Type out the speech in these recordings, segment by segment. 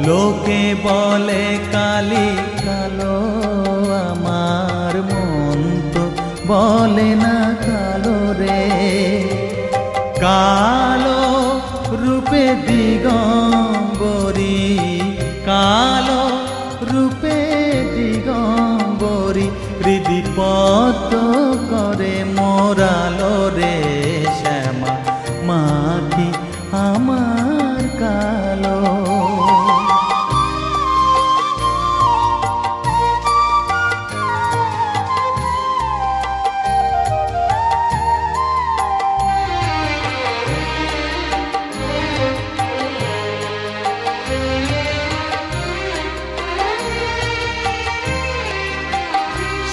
লোকে বলে কালি কালো, আমার মন তো বলে না কালো রে। কালো রূপে দিগম্বরী, কালো রূপে দিগম্বরী, হৃদি পদ্ম করে মোরালো রে শ্যামা, মা কি আমার কালো।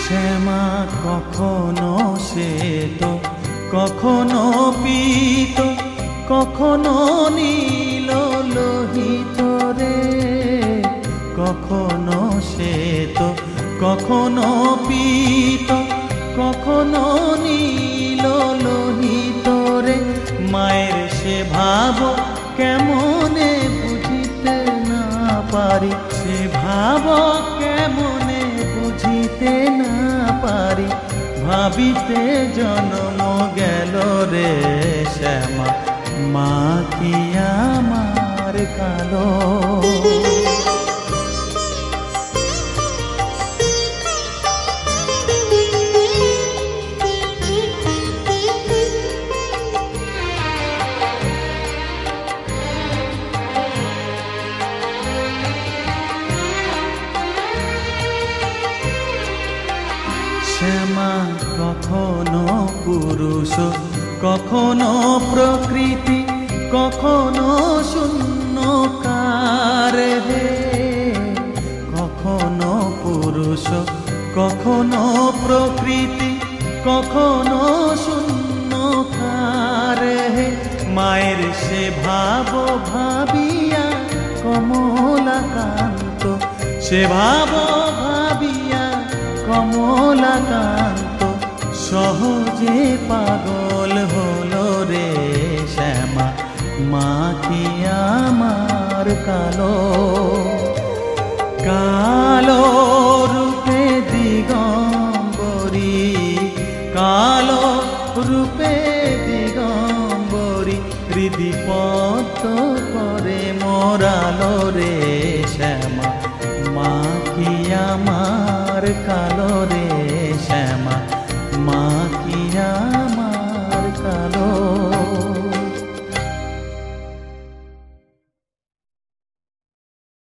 শ্যামা কখনো শ্বেত, কখনো পীত, কখনো নীল লোহিত রে। কখনো শ্বেত, কখনো পীত, কখনো নীল লোহিত রে। মায়ের সে ভাব কেমনে বুঝিতে না পারি, সে ভাব কেমনে বুঝিতে না পারি, ভাবিতে জন্ম গেল রে শ্যামা, মা কি আমার কালো। শ্যামা কখনো পুরুষ, কখনো প্রকৃতি, কখনো শূন্যকার হে। কখনো পুরুষ, কখনো প্রকৃতি, কখনো শূন্যকার হে। মায়ের সে ভাব ভাবিয়া কমলাকান্ত, সে ভাব ভাবিয়া কমলাকান্ত, সহজে পাগল হলো রে শ্যামা, মা কি আমার কালো। কালো রূপে দিগম্বরী, কালো রূপে দিগম্বরী, হৃদি পদ্ম করে মোরালো রে শ্যামা, মা কি আমার কালো রে শ্যামা, মা কি